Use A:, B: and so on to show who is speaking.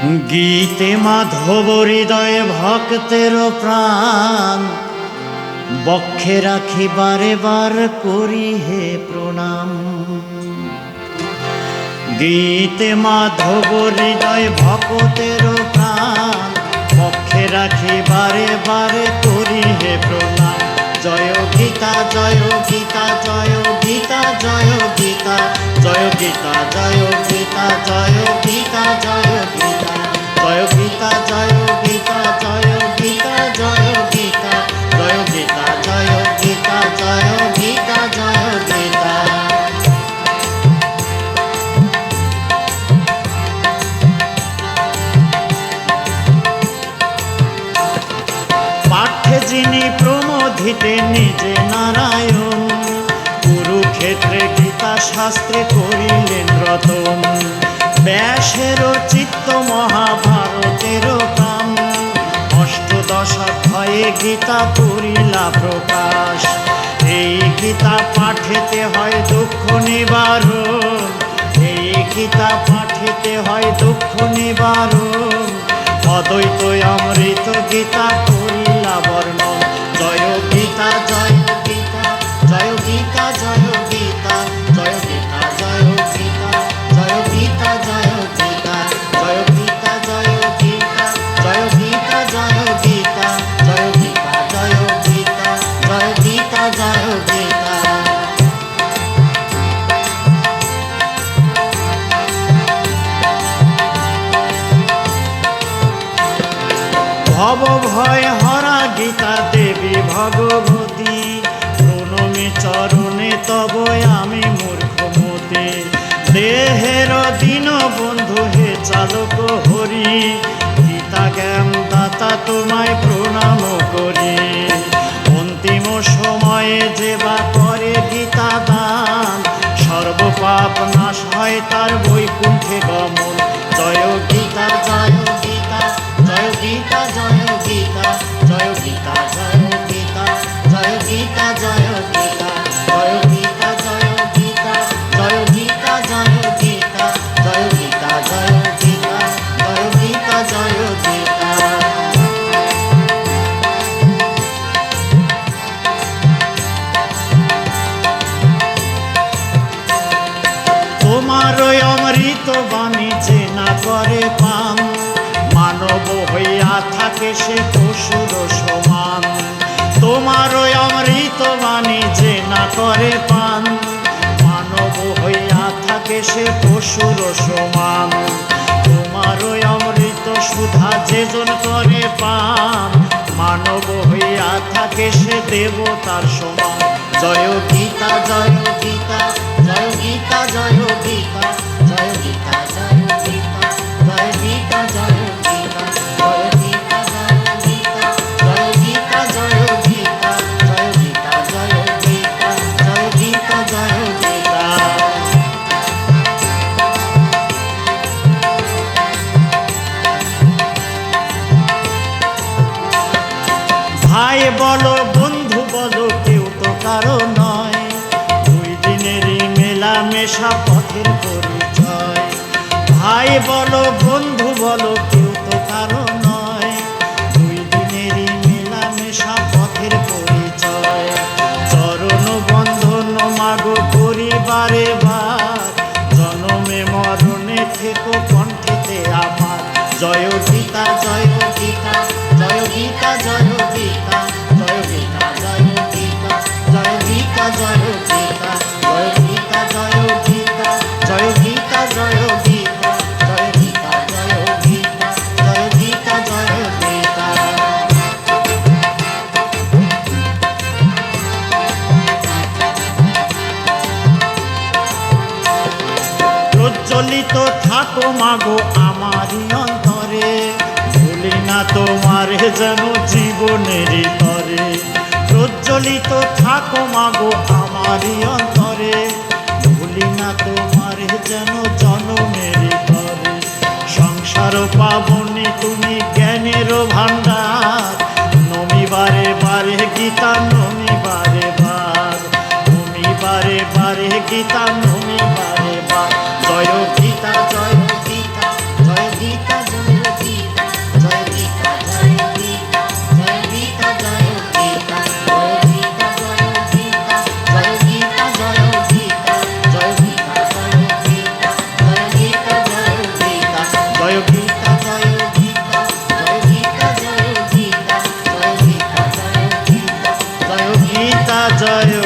A: গীতে মাধব হৃদয়ে ভক্তের প্রাণ, বক্ষে রাখি বারে বার করি হে প্রণাম। গীতে মাধব হৃদয় ভক্তের প্রাণ, বক্ষে রাখি বারে বারে করি হে প্রণাম। জয় গীতা জয় গীতা জয় গীতা জয় গীতা জয় গীতা জয় গীতা জয় গীতা জয় গীতা জয় গীতা জয় গীতা জয় গীতা জয় গীতা জয় গীতা জয় গীতা জয় গীতা জয় গীতা। পাঠ্যে যিনি প্রমোদিতে নিজে নারায়ণ, কুরুক্ষেত্রে গীতা শাস্ত্রে করিলেন রতন। ব্যাসের চিত্ত মহাভারতের কাম, অষ্টদশাধ্যায়ে গীতা করিলা প্রকাশ। এই গীতা পাঠেতে হয় দুঃখ নিবারণ, এই গীতা পাঠেতে হয় দুঃখ নিবারণ। অদ্বৈত অমৃত গীতা করিলা বর্ণন। জয় গীতা জয় গীতা জয় গীতা জয় গীতা জয় গীতা জয় গীতা জয় গীতা জয় গীতা জয় গীতা জয় গীতা জয় গীতা জয় গীতা জয় গীতা জয় গীতা জয় গীতা জয় গীতা। ভব ভয় হরা গীতা দেবী ভগবতী, প্রণমে চরণে তব আমি মূর্খমতি। দেহের দীন বন্ধু হে চালক হরি, গীতা জ্ঞান দাতা তোমায় প্রণাম করি। অন্তিম সময়ে যে বা করে গীতা দান, সর্বপাপ নাশ হয় তার বৈকুণ্ঠে গমন। জয় গীতা জয় গীতা জয় গীতা জয় গীতা জয় গীতা জয় গীতা জয় গীতা জয় গীতা জয় গীতা জয় গীতা জয় গীতা জয় গীতা জয় গীতা জয় গীতা জয় গীতা জয় গীতা। তোমার অমৃত বাণী যে না করে পান, মানব হইয়া থাকে সে পশুর সমান। তোমার অমৃত বাণী যে না করে পান, মানব হইয়া থাকে সে পশুর সমান। তোমার অমৃত সুধা যেজন করে পান, মানব হইয়া থাকে সে দেবতার সমান। জয় গীতা জয় গীতা জয় গীতা জয় গীতা জয় গীতা জয় গীতা জয় গীতা জয় গীতা জয় গীতা জয় গীতা জয় গীতা জয় গীতা জয় গীতা জয় গীতা জয় গীতা জয় গীতা। ভাই বলো বন্ধু বলো কেউ তো কারো নয়, দুই দিনেরই মেলামেশা পথের পরিচয়। ভাই বলো বন্ধু বলো কেউ তো কারো নয়, দুই দিনেরই মেলামেশা পথের পরিচয়। চরণ বন্ধন মাগো পরিবারে বার, জনমে মরণে থেকো কণ্ঠেতে আমার। জয় গীতা জয় গীতা জয় গীতা জয় গীতা জয় গীতা জয় গীতা জয় গীতা জয় গীতা জয় গীতা জয় গীতা জয় গীতা জয় গীতা জয় গীতা জয় গীতা জয় গীতা জয় গীতা। প্রজ্বলিত থাকো মাগো আমারই অন্তরে, ভুলি না তোমারে যেন জীবনেরই তরে। প্রজ্বলিত থাকো মাগো আমারই অন্তরে, ভুলি না তোমারে যেন জনমেরই তরে। সংসার পাবনি তুমি জ্ঞানের ভাণ্ডার, নমি বারে বারে গীতা নমি বারে বার, নমি বারে বারে গীতা নমি বারে বার। জয় গীতা জয় গীতা জয় গীতা জয় জয়